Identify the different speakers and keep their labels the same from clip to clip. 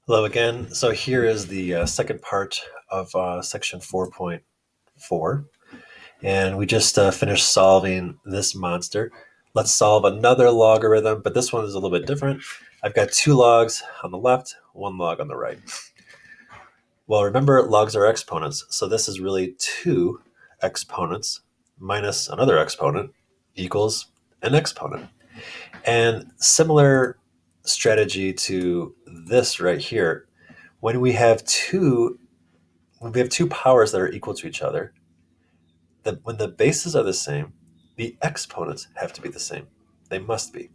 Speaker 1: Hello again. So here is the second part of section 4.4. And we just finished solving this monster. Let's solve another logarithm, but this one is a little bit different. I've got two logs on the left, one log on the right. Well, remember, logs are exponents. So this is really two exponents minus another exponent equals an exponent. And similar strategy to this right here, when we have two powers that are equal to each other, when the bases are the same, the exponents have to be the same. They must be.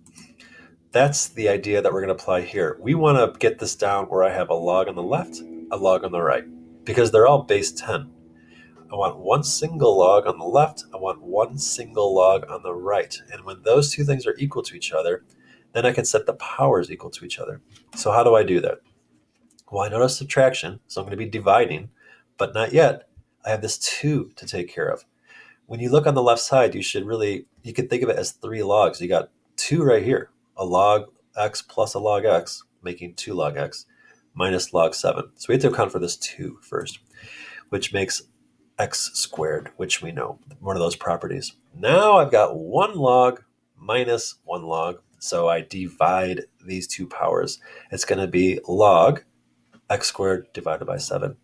Speaker 1: That's the idea that we're going to apply here. We want to get this down where I have a log on the left, a log on the right, because they're all base 10. I want one single log on the left, I want one single log on the right. And when those two things are equal to each other, then I can set the powers equal to each other. So how do I do that? Well, I notice subtraction, so I'm going to be dividing, but not yet. I have this 2 to take care of. When you look on the left side, you can think of it as 3 logs. You got 2 right here, a log x plus a log x, making 2 log x, minus log 7. So we have to account for this 2 first, which makes x squared, which we know, one of those properties. Now I've got 1 log minus 1 log, so I divide these two powers. It's going to be log x squared divided by 7.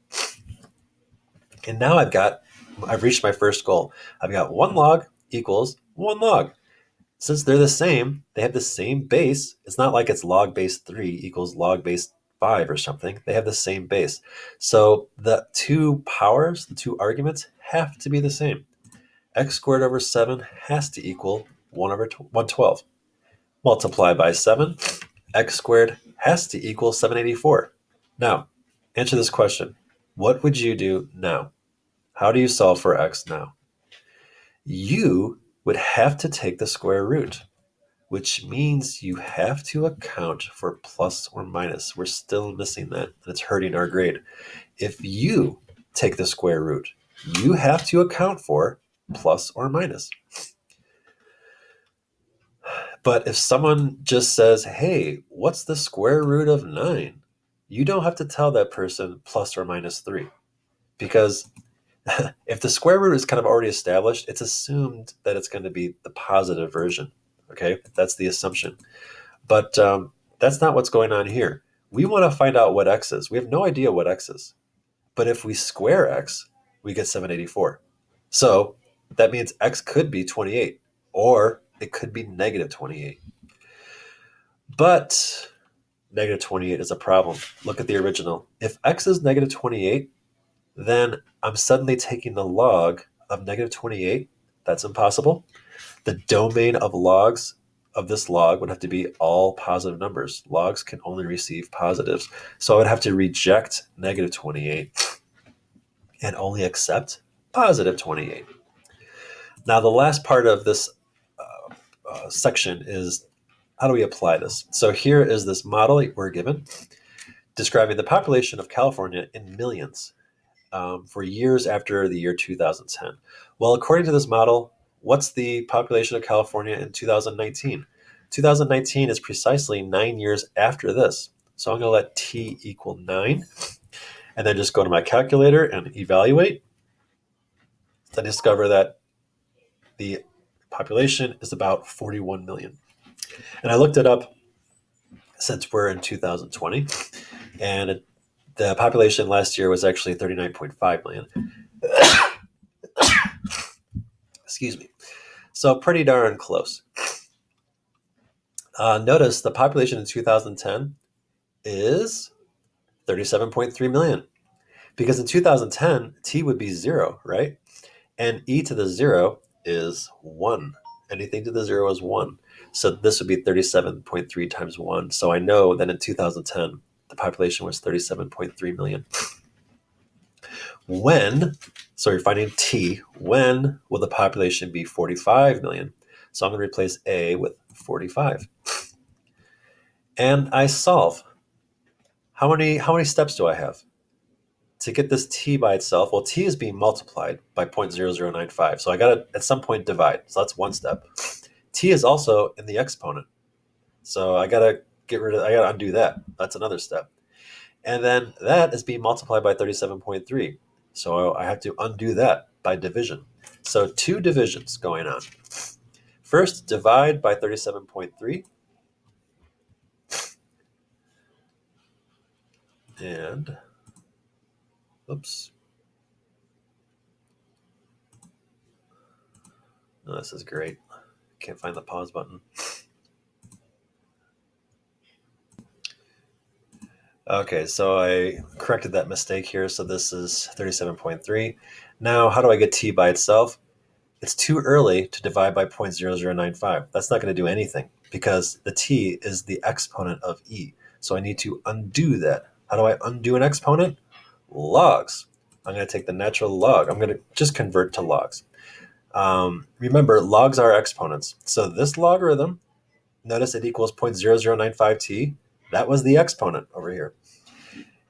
Speaker 1: And now I've reached my first goal. I've got 1 log equals 1 log. Since they're the same, they have the same base. It's not like it's log base 3 equals log base 5 or something. They have the same base. So the two powers, the two arguments, have to be the same. X squared over 7 has to equal 1 over 112. Multiply by 7, x squared has to equal 784. Now, answer this question. What would you do now? How do you solve for x now? You would have to take the square root, which means you have to account for plus or minus. We're still missing that, and it's hurting our grade. If you take the square root, you have to account for plus or minus. But if someone just says, hey, what's the square root of 9? You don't have to tell that person plus or minus 3, because if the square root is kind of already established, it's assumed that it's going to be the positive version. Okay, that's the assumption. But that's not what's going on here. We want to find out what x is. We have no idea what x is. But if we square x, we get 784. So that means x could be 28, or it could be negative 28. But negative 28 is a problem. Look at the original. If x is negative 28, then I'm suddenly taking the log of negative 28. That's impossible. The domain of logs of this log would have to be all positive numbers. Logs can only receive positives. So I would have to reject negative 28 and only accept positive 28. Now, the last part of this section is, how do we apply this? So here is this model we're given describing the population of California in millions for years after the year 2010. Well, according to this model, what's the population of California in 2019? 2019 is precisely 9 years after this. So I'm going to let t equal 9, and then just go to my calculator and evaluate. I discover that the population is about 41 million. And I looked it up since we're in 2020, and the population last year was actually 39.5 million. Excuse me. So pretty darn close. Notice the population in 2010 is 37.3 million, because in 2010, t would be 0, right? And e to the 0 is 1. Anything to the 0 is 1. So this would be 37.3 times 1. So I know that in 2010, the population was 37.3 million. So you're finding t, when will the population be 45 million? So I'm going to replace a with 45. And I solve. How many steps do I have? To get this t by itself, well, t is being multiplied by 0.0095. So I got to, at some point, divide. So that's one step. T is also in the exponent. So I got to undo that. That's another step. And then that is being multiplied by 37.3. So I have to undo that by division. So two divisions going on. First, divide by 37.3. And, oops. Oh, this is great. Can't find the pause button. Okay, so I corrected that mistake here. So this is 37.3. Now, how do I get t by itself? It's too early to divide by 0.0095. That's not going to do anything because the t is the exponent of e. So I need to undo that. How do I undo an exponent? Logs. I'm going to take the natural log. I'm going to just convert to logs. Remember, logs are exponents. So this logarithm, notice it equals 0.0095t. That was the exponent over here.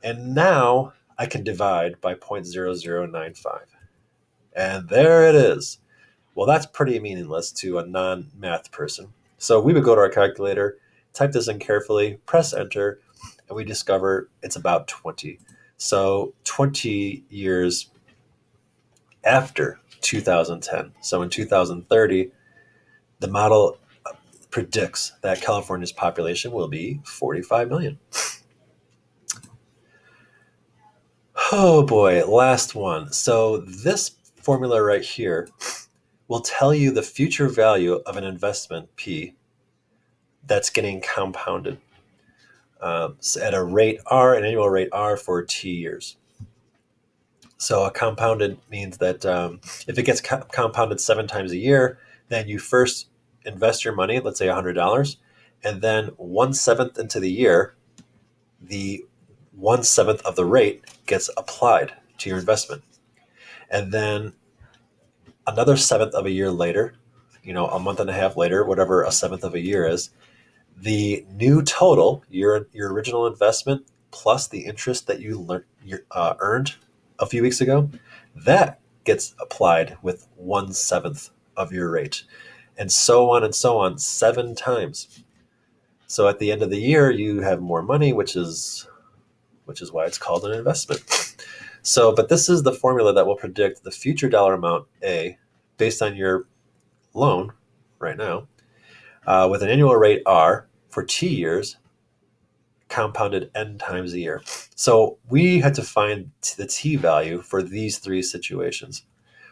Speaker 1: And now I can divide by 0.0095. And there it is. Well, that's pretty meaningless to a non-math person. So we would go to our calculator, type this in carefully, press enter, and we discover it's about 20. So 20 years after 2010. So in 2030, the model predicts that California's population will be 45 million. Oh boy, last one. So this formula right here will tell you the future value of an investment P that's getting compounded at a rate R, an annual rate R for T years. So a compounded means that if it gets compounded 7 times a year, then you first invest your money, let's say $100, and then 1/7 into the year, the 1/7 of the rate gets applied to your investment. And then another seventh of a year later, a month and a half later, whatever a seventh of a year is, the new total, your original investment plus the interest that you earned a few weeks ago, that gets applied with 1/7 of your rate, and so on 7 times. So at the end of the year, you have more money, which is why it's called an investment. So, but this is the formula that will predict the future dollar amount A based on your loan right now, with an annual rate R for T years, compounded n times a year. So we had to find the t value for these 3 situations.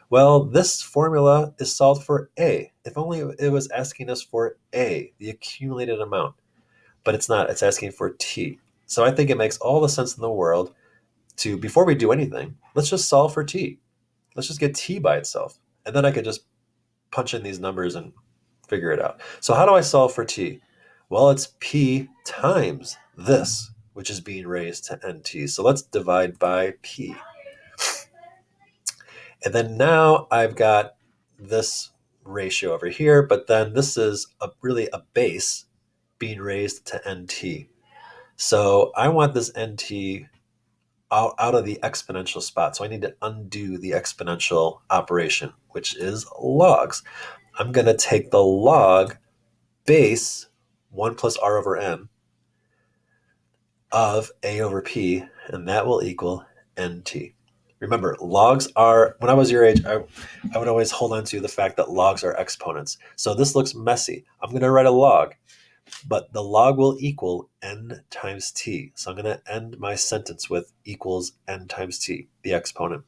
Speaker 1: Well, this formula is solved for A. If only it was asking us for A, the accumulated amount. But it's not. It's asking for t. So I think it makes all the sense in the world to, before we do anything, let's just solve for t. Let's just get t by itself. And then I could just punch in these numbers and figure it out. So how do I solve for t? Well, it's p times this, which is being raised to nt. So let's divide by p. And then now I've got this ratio over here, but then this is really a base being raised to nt. So I want this nt out of the exponential spot. So I need to undo the exponential operation, which is logs. I'm going to take the log base 1 plus r over n of a over p, and that will equal nt. Remember, logs are, when I was your age, I would always hold on to the fact that logs are exponents. So this looks messy. I'm going to write a log, but the log will equal n times t. So I'm going to end my sentence with equals n times t, the exponent.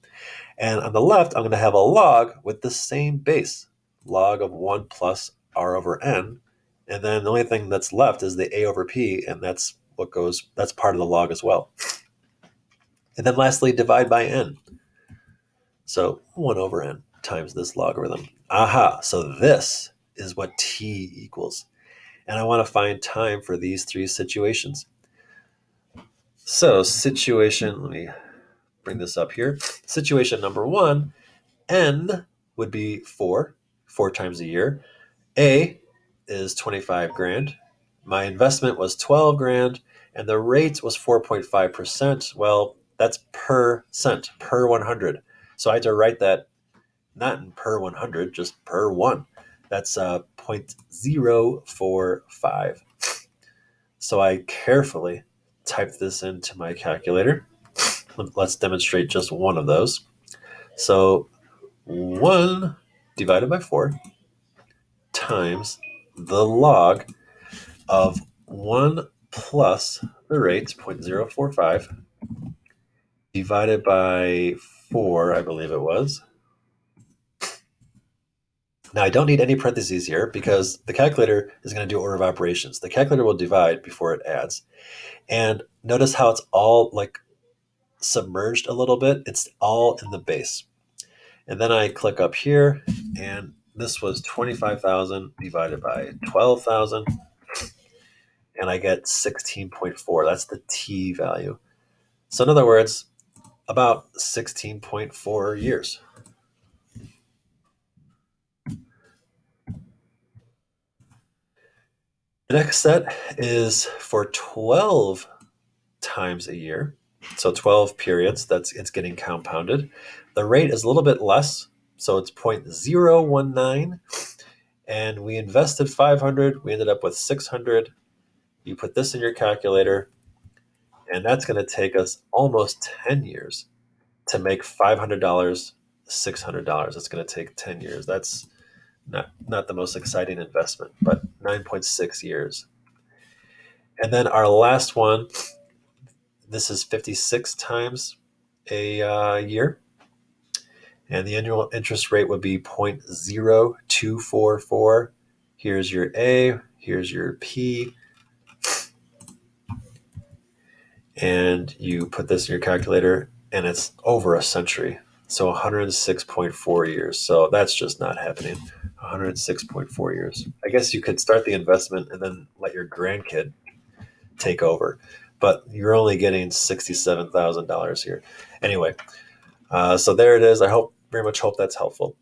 Speaker 1: And on the left, I'm going to have a log with the same base, log of 1 plus r over n. And then the only thing that's left is the a over p, and that's part of the log as well. And then lastly, divide by n. So 1 over n times this logarithm. Aha, so this is what t equals. And I want to find time for these 3 situations. So let me bring this up here. Situation number 1, n would be 4 times a year. A is 25 grand. My investment was 12 grand, and the rate was 4.5%. Well, that's per cent, per 100. So I had to write that not in per 100, just per 1. That's 0.045. So I carefully type this into my calculator. Let's demonstrate just one of those. So 1 divided by 4 times the log of 1 plus the rate, 0.045, divided by 4, I believe it was. Now, I don't need any parentheses here because the calculator is going to do order of operations. The calculator will divide before it adds. And notice how it's all like submerged a little bit. It's all in the base. And then I click up here, and this was 25,000 divided by 12,000, and I get 16.4. That's the t value. So in other words, about 16.4 years. The next set is for 12 times a year. So 12 periods, it's getting compounded. The rate is a little bit less, so it's 0.019. And we invested 500, we ended up with 600. You put this in your calculator, and that's going to take us almost 10 years to make $500, $600. It's going to take 10 years. That's not the most exciting investment, but 9.6 years. And then our last one, this is 56 times a year. And the annual interest rate would be 0.0244. Here's your A, here's your P. And you put this in your calculator, and it's over a century. So 106.4 years. So that's just not happening. 106.4 years. I guess you could start the investment and then let your grandkid take over. But you're only getting $67,000 here. Anyway, so there it is. I very much hope that's helpful.